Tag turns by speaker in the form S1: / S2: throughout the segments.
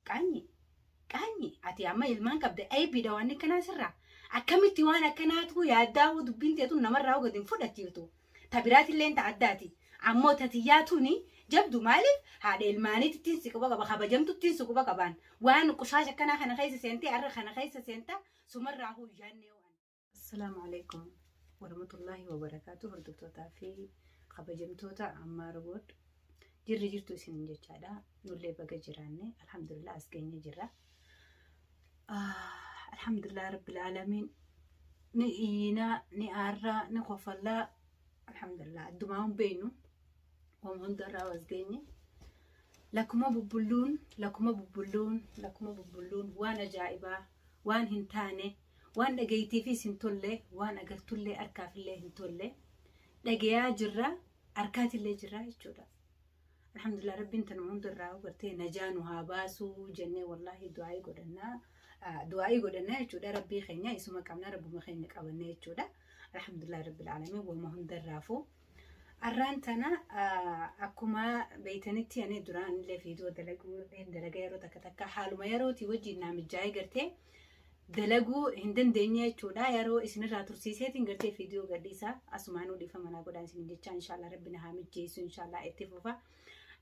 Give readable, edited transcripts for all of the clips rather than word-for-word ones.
S1: قاني أتي أما إلمان كبد أي بدواني كنا سرّا أكملتي وأنا كناتو يا داود بنتي تون مرة وقدم فدتيتو تبرات اللي أنت عداتي عمو تتياتوني جبدو مالك هذا الماني تتنسك بقى بخبجمتو تتنسك بقى بان وأنا قشاشة كنا خنا خيسة سنتي أرخ خنا خيسة سنتا سمرة هو جاني وأنا. السلام عليكم ورحمة الله وبركاته. هردوتو تافي خبجمتو تا أما ربوت جرتو سنين جتشادا نولي بقى جيراني الحمد لله أسكيني جرا. الحمد لله رب العالمين نئينا نأرى نخوف الله الحمد لله الدماء بينه ومن درا وزقيني لكم ببلون وانا جائبة وان هنتاني وان لقيتي في سنتولي وان قلت لي أركاف اللي هنتولي لقيا جرا أركات اللي جرا يجودا الحمد لله ربي انت نمون درا وقرتي نجانوها باسو جنة والله دعائي قدنا يجودا ربي خينيا يسمى كامنا ربو مخينك أولنا يجودا الحمد لله رب العالمين ومهن درافو أرانتنا أكما بيتنتي أنا دران اللي فيديو دلقو يرو تكتكا حالو ما يرو توجي نعمل جاي قرتي دلقو هندن دنيا يجودا يرو اسن راتر سيسيتين قرتي فيديو قديسا أسمانو دي فمنا قدان سنجيشا إن شاء الله ربنا هامد جيسو إن شاء الله اتفوفا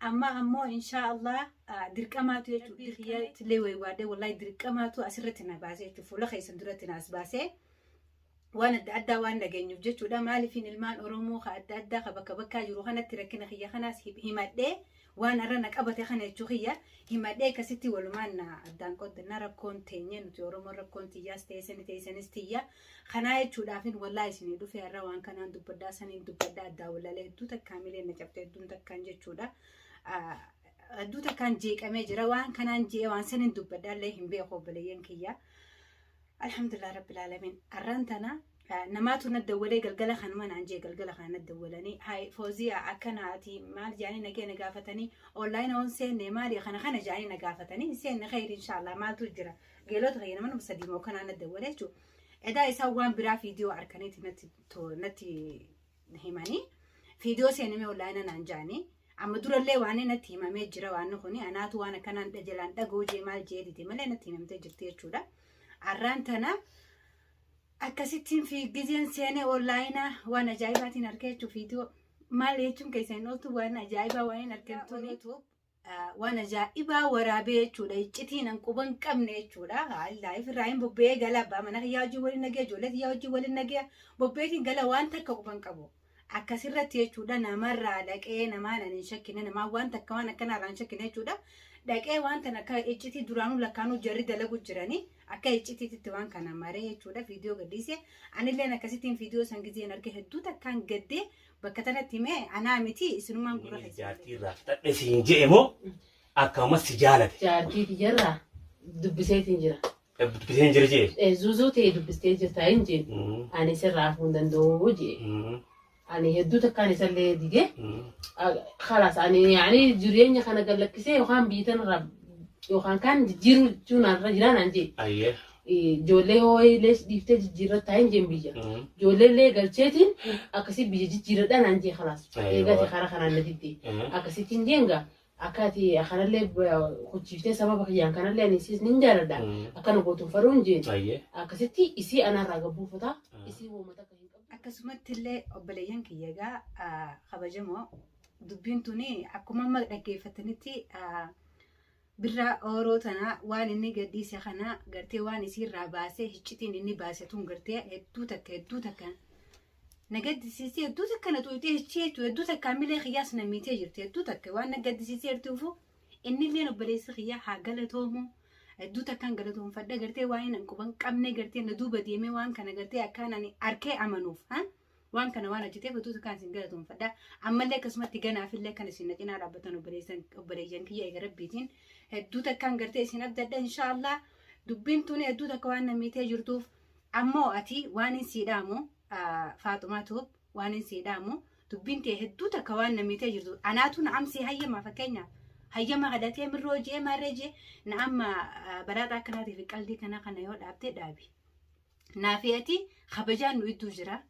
S1: أما إن شاء الله دركماتو يجودي خيال تلوي واده والله دركماتو أسرتنا باسي تفولا خيسن درتنا أسباسي وانا أدى وانا جيني بجت وده مالي فين المان أرومو أدى خبكا يروحنا تركنا خيا خناس همادة وانا رنك أبتي خنا تشوخيا همادة كستي ولمانا أدان قد نرب كونتينيا نتورم رب كونتي ياس تيسن استيا خناي تشودافين والله سنيدو في الروان كان دبدا سنين دبدا دا ولا له دوتا كاملين نجبت دوتا كان جتشودا دوتا كان جيك أميج روان كان جي وان سنين دبدا لهم بيخو بليين كيا الحمد لله رب العالمين. أرنتنا نماتو ندولي قلقلة خنمان عنجي قلقلة خان ندولني هاي فوزية عكناتي مال جاني نجي نقافتني أونلاين أون سين مالي خنا جاني نقافتني سين خير إن شاء الله ما تجرى قالوا غير من بصدي ما كنا ندولي شو إذا يسوون برا فيديو أركنيتي نتي نهماني فيديو سين أونلاين نانجاني أما دور اللي واني نتي ما مجرى وانه خني أنا تو أنا كنا دجلان دجوجي مال جيدي مالي نتي نمتجرتي شو ده أرانتنا أكستين في جزء سنة أونلاينا وأنا جايباتي نركيتو فيديو ما ليتم كيسينوتو وأنا جايبة وين نركبتوني وأنا جايبة ورابيتو ليجتين أنكوبن كم نيتو لا هاي لايف رايم ببيه جلابا من هي يجوا ولنجى جولت يجوا ولنجى ببيه جلا وان تكوبن كبو أكسرت يجوا ده نمر لك إيه نما نشكين نما وان تكوانا كنا رانشكين يجوا ده لك إيه وان تناك إجتي درانو لكانو جري دلقو جراني أكا إجتي تتوان كنا ماري يجوا ده فيديو قديسة أنا اللي أنا كسيتين فيديو سانجزي نركي هدوتا كان قدي بكتنا تيمي أنا متي اسمه ما نقول رح
S2: جارتي رافت نسينجي إمو أكما سجالة
S3: جارتي تجرا دبسي تنجرا
S2: دبسي تنجرا
S3: زوزو تي دبستي جرتا إنجي أنا سرعفون دندو وجي أنا هدوتا كان يسلي ديجي خلاص أنا يعني جريني خنا قبل كسي يوخان بيتن رب يوخان كان جيرو جونا رجلان أنجي
S2: أيه
S3: جولي هو ليش ديفته جيرة تاين جنب بيجا جولي ليه قلتين أكسي بيجي جيرة دان أنجي خلاص إيجاتي خنا نديتي أكسي تنجينغا أكاتي أخنا ليه خدشيفته سبب خيان كنا ليه نسيس نينجارة دا أكنا قوتو فرونجين أكسي تي إسي أنا راقبو فتا إسي هو متى
S1: أكسمت اللي أبليان كيجا خبجمو دبينتوني أكما ما دقيفتنتي برا أوروتنا وان إني قديس خنا قرتي وان يصير راباسه هيجتين إني باستون قرتي هدوتك نقد سيسي هدوتك أنا تويتي هيجتي هدوتك كاملة خياس نميتي جرتي هدوتك وان نقد سيسي هرتوفو إني اللي نبليس خيا حاجلتهم هدوتك كان قلتهم فدا قرتي وين أنكم كم قرتي ندوب ديمي وان كان قرتي أكانني أركي أمنوف ها وان كان وانا جتي هدوتك كان سنقلتهم فدا أما اللي كسمت جنا في اللي كان سنتنا ربطنا وبليسن كي يقرب بيتين هدوتك كان قرتي سنبدأ إن شاء الله دبنتوني هدوتك وانا ميتي جرتوف أمو أتي وان سيدامو فاطمة توب وان سيدامو دبنتي هدوتك وانا ميتي جرتوف أنا تون عمسي هيا ما فكينا هيا ما غداتي من روجي ما رجي نعم برادا كناتي في قلبي كنا يود أبتي دابي نافيتي خبجان ويدو جرا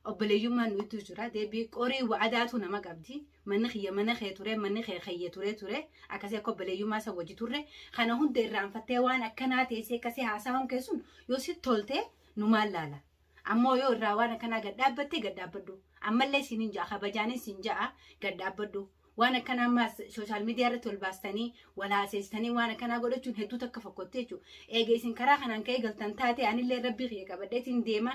S1: obboleeyyummaa nuti jira deebii qorii wa'adaatu nama qabdi mana khee ture manni khee khayye ture akkasii akka obboleeyyummaa isa wajji turre kana hunda irraanfattee waan akkanaa teessee akkasii haasa'uun keessuun yoo si toltee nu maal laala ammoo yoo irraa waan akkanaa gaddaabbattee gaddaabaddu ammallee siin hin ja'a kabajaanis siin ja'a gaddaabaddu waan akkanaa ammaas sooshaal miidiyaa irratti wal baastanii wal haaseessanii waan akkanaa godhachuun hedduu takka fakkottee jechuudha eega isin karaa kanaan ka'ee galtan taate anillee rabbii khiyya qabadheetiin deema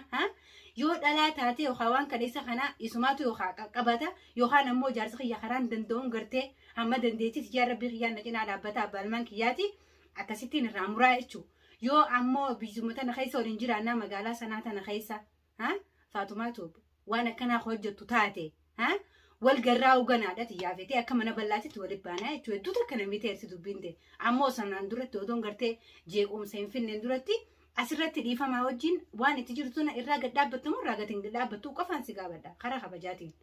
S1: yoo dhalaa taate yookaan waan kadheessa kana isumaatu yookaan qaqqabata yookaan ammoo jaarsa khiyya karaan danda'uun gartee hamma dandeettis yaa rabbii khiyyaan na cinaa dhaabbata abbaalmaan kiyyaati akkasittiin irraa muraa jechuudha yoo ammoo biyyuma tana keessa waliin jiraannaa magaalaa sanaa tana keessa Faatumaatu waan akkanaa hojjettu taate wal garraa uganaadha xiyyaafetee akka mana bal'aatitti walitti baanaa jechuudha hedduu takka namni teessi dubbinte ammoo sanaan duratti odoon gartee jeequmsa hin finneen duratti asirratti dhiifamaa wajjin waan itti jirtu irraa gaddaabbattamu irraa gatiin gaddaabbattuu qofaan si gaabadha karaa kabajaatiin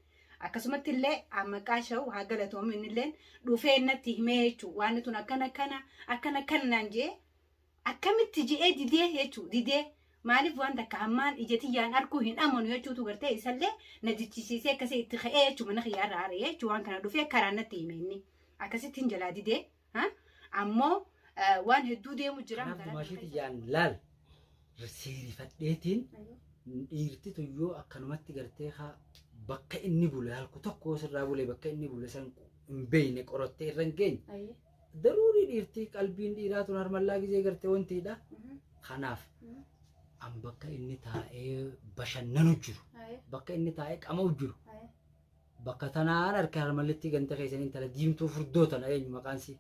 S1: akkasumatti illee maqaa sha'u haa galatoomu innilleen dhufee innatti himee jechuudha waan tun akkana naan jee akkamitti je'ee didee jechuudha didee maaliif waan takka hammaan ijatiyyaan arguu hin amanu jechuutu gartee isallee na jichisiisee akkasii itti ka'ee jechuudha mana khiyyaa irraa aaree jechuudha waan kana dhufee karaa natti hime inni akkasittiin jalaa didee ammoo waan hedduu deemu jira.
S4: Maashiitti jaan laal seerifadheetiin dhiirti tuyyoo akkanumatti gartee bakka inni bule halku tokko sirraa bule bakka inni bule san hin beeyne qorottee irra hin geenye. Daruurii dhiirti qalbiin dhiiraa tun harmallaa gizee gartee wantiidha. Kanaaf an bakka inni taa'ee bashannanu jiru bakka inni taa'ee qama'u jiru bakka tanaan harka harmalletti ganta keessanii intala diimtuu furdoo tana eenyu maqaan si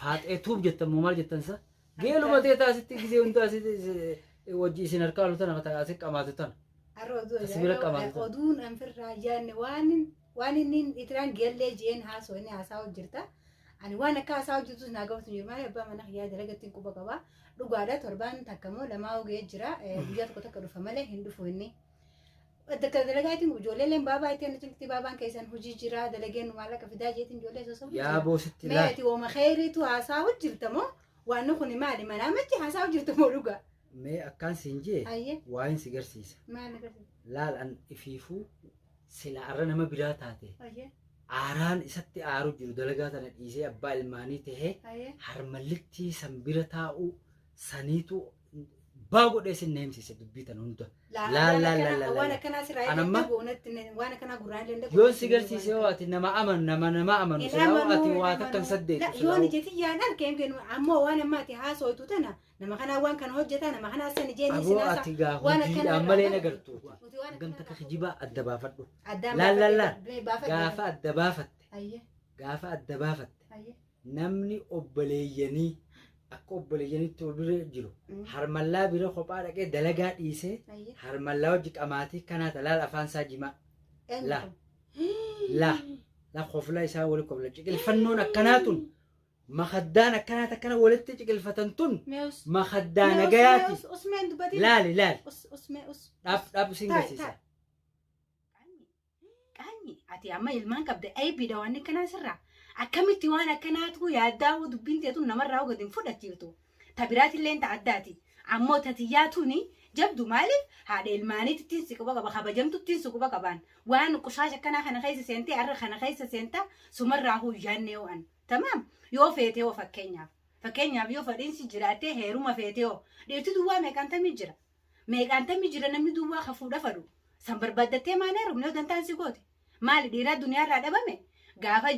S4: faaxee tuub jettan moo maal jettan sa geeluma ta'ee taasitti gisee hundi taasitti wajji isin harkaa lu tana taasii qamaatu tana. Tasbira qamaatu.
S1: Oduun anfirraa yaanne waan inni itiraan geellee jeen haasoo inni haasaa hojjirta. Ani waan akka haasaa hojjetus naa gabatu jiru malee abbaa mana khiyyaa dalagattiin quba qabaa. Dhugaadha torbaan takka moo lamaa ogee jira guyyaa tokko takka dhufa malee hin dhufu inni. Dalagaatiin ijoolleen baabaa ittiin nuti baabaan keessan hojii jira dalageen maallaqa fidaa jeetiin ijoollee sossobuu.
S4: Yaa boositti laa.
S1: Meeti ooma kheyriitu haasaa hojjirta moo waan kun maali manaa machi haasaa hojjirta moo dhugaa.
S4: Mee akkaan siin jee waan si garsiisa.
S1: Maali garsiisa.
S4: Laal an ifiifuu sila arra nama biraa taate. Aaraan isatti aaru jiru dalagaa tana dhiisee abbaa ilmaanii tahee harmallitti san bira taa'u saniitu baa godhee sin neemsise dubbii tana hunda.
S1: Waan akkanaa siraa
S4: Anamma
S1: waan akkanaa gurraan danda'u.
S4: yoo si garsiise yoo ati nama amanu silaa ati waa takkan saddeetu.
S1: Yoo ni jetti yaan argeen kennu ammoo waan ammaati haasootu tana nama kanaa waan kana hojjeta nama kanaa san jeeni
S4: aboo ati gaa hojiidhaan malee nagartu. Gamta ka kijibaa adda baafadhu. Gaafa adda baafatte namni obboleeyyanii akka obboleeyyaniitti ol bira jiru harmallaa bira kophaa dhaqee dalagaa dhiisee harmallaa hojii qamaatii kanaa talaal afaan isaa jimaa la qofla isaa wali qofla ciqilfannoon akkanaatun makaddaan akkanaat akkana walitti ciqilfatan tun makaddaa nagayaati laali dhaab isin garsiisa.
S1: Ati amma ilmaan qabda aybiidha waan akkanaa sirraa akkamitti waan akkanaatu yaaddaa'uu dubbiin teetu namarraa gadi fudhachiiftu tabiraatillee ta'addaati ammoo tatiyyaatuuni jabdu maaliif haadha ilmaaniittiin si quba qaba kabajamtuttiin si quba qabaan waan qushaasha akkanaa kana keessa seentee arra kana keessa seenta sumarraa huyyaannee waan tamaam yoo feetee oo fakkeenyaaf yoo fadhiinsi jiraattee heeruma feetee oo dhiirti duwwaa meeqaantamii jira namni duwwaa hafuudha fadhu san barbaaddattee maanee rubnee dantaan si goote. Maali dhiiraa duniyaarraa dhabame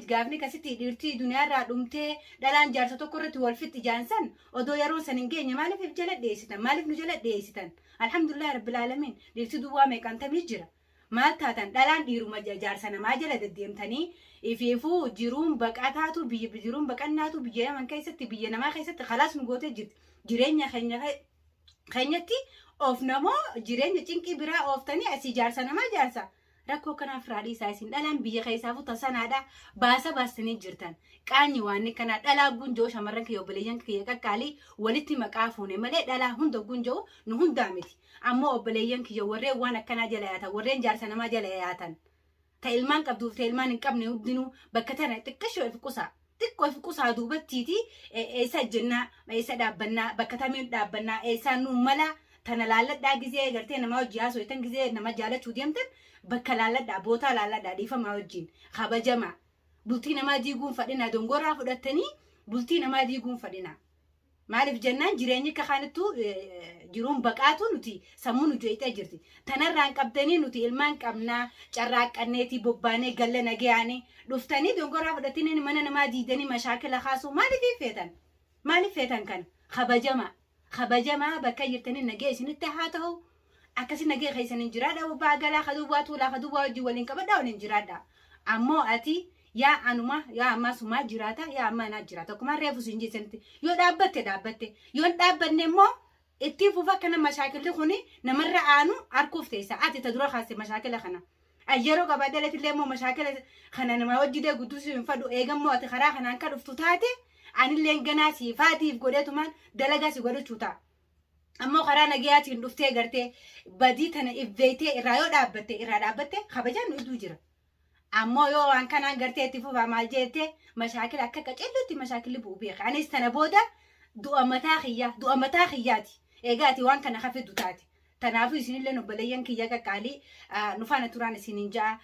S1: gaafni kasitti dhiirtii duniyaarraa dhumtee dhalaan jaarsa tokko irratti wal fixi jaansan odoo yeroon san hin geenye maaliif jala dhiyeessitan maaliif nu jala dhiyeessitan alhamdulillah rabbil alamin dhiirtii duwwaa meeqantamii jira maal taatan dhalaan dhiiruma jaarsa namaa jala deddeemtanii ifiifuu jiruun baqataatu jiruun baqannaatu biyya namaa keessatti biyya namaa keessatti khalaas nu gootee jirti jireenya keenyatti of namoo jireenya cinqii biraa ooftanii asii jaarsa namaa jaarsa. Rakkoo kanaaf raadhii isaa isin dhalaan biyya keessaafu tasanaadha baasanii jirtan qaanyi waan kanaa dhalaa gunjoo shamarran kiyya obboleeyyan kiyya qaqqaalii walitti maqaa fuune malee dhalaa hunda gunjoo nu hundaa miti ammoo obboleeyyan kiyya warreen waan akkanaa jala yaatan warreen jaarsa namaa jala yaatan ta ilmaan qabduuf ta ilmaan hin qabne hundinuu bakka tana xiqqoo if qusaa duubattiiti eessa jennaa eessa dhaabbannaa bakka tamiin dhaabbannaa eessaa nu mala tana laalladhaa gizee gartee nama hojii haasoo itan gizee nama jaalachuu deemtan bakka laalladhaa bootaa laalladhaa dhiifamaa wajjin kabajamaa bultii namaa diiguun fadhina dongoraa fudhattanii bultii namaa diiguun fadhina maaliif jennaan jireenyi kakanittu jiruun baqaatu nuti sammuu nu jeeqee jirti tanarraan qabdanii nuti ilmaan qabnaa carraaqqanneetii bobbaanee galla nagayaanii dhuftanii dongoraa fudhattanii mana namaa diidanii mashaakila kaasuu maaliif feetan kan kabajamaa bakka jirtanii nagee isinitti haa ta'u akkasi nagee keessaniin jiraadha baagalaa kaduwwaa tuulaa kaduwwaa wajjin waliin qabadhaa waliin jiraadha ammoo ati yaa anuma yaa amma sumaa jiraata yaa amma naa jiraata akkuma reefu siin jeesanitti yoo dhaabbatte yoo dhaabbanne immoo ittiin fufa kana mashaakilli kuni namarra aanu harkuuf teessa ati ta dura kaase mashaakila kana yeroo gabaadhaleetillee immoo mashaakila kana nama wajjidee guddisuu hin fadhu eegammoo ati karaa kanaan ka dhuftu taate anilleen ganaa siifaatiif godhetumaan dalagaa si godhachuu ta'a. Ammoo karaa nagayaatiin dhuftee gartee badii tana ibbeetee irraa yoo dhaabbatte kabajaan nu iduu jira. Ammoo yoo waan kanaan gartee itti fufaa maal jettee mashaakila akka qacellutti mashaakilli bu'u beeka. Anis tana booda du'a mataa kiyyaati. Eegaati waan kana hafiddu taate. Tanaafuu isinillee obboleeyyan kiyya qaqqaalii nu faana turaan isinin ja'a.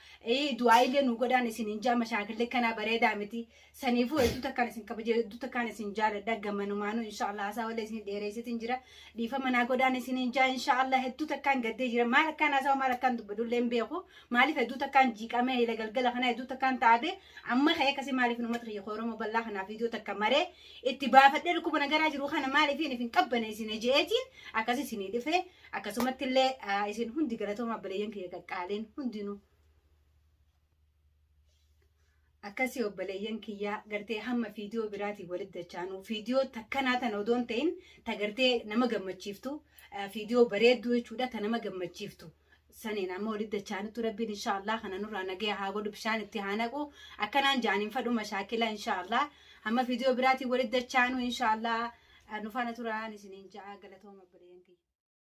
S1: Du'aa illee nu godhaan isinin ja'a mashaakilli kana bareedaa miti. Saniifuu hedduu takkaan isin kabajee hedduu takkaan isin jaaladha gammanumaanu inshaallah haasaa wallee isin dheereessitin jira. Dhiifama naa godhaan isinin ja'a inshaallah hedduu takkaan gaddee jira. Maal akkaan haasaa maal akkaan dubbadullee hin beeku. Maaliif hedduu takkaan jiiqamee hila galgala kana hedduu takkaan taa'abe amma ka'ee akkasii maaliif numatti kiyya Oromoo bal'aa kanaaf viidiyoo takka maree itti baafadhee dhukkuba nagaraa jiru kana maaliif hin qabbane isin je'eetiin akkasii isinii dhufee akkasumatti illee isin hundi galatooma obboleeyyan kiyya qaqqaaleen hundinuu. Akkasii obboleeyyan kiyyaa gartee hamma viidiyoo biraatiin walitti dachaanu viidiyoo takkanaa tana odoon ta'in ta gartee nama gammachiiftu viidiyoo bareedduu jechuudha ta nama gammachiiftu saniin amma walitti dachaanutti rabbiin inshaallah kana nurraa nagaya haa godhu bishaan itti haa naqu akkanaan jaaniin fadhu mashaakila inshaallah hamma viidiyoo biraatiin walitti dachaanu inshaallah nu faana turaan isiniin ja'a galatooma obboleeyyan kiyya.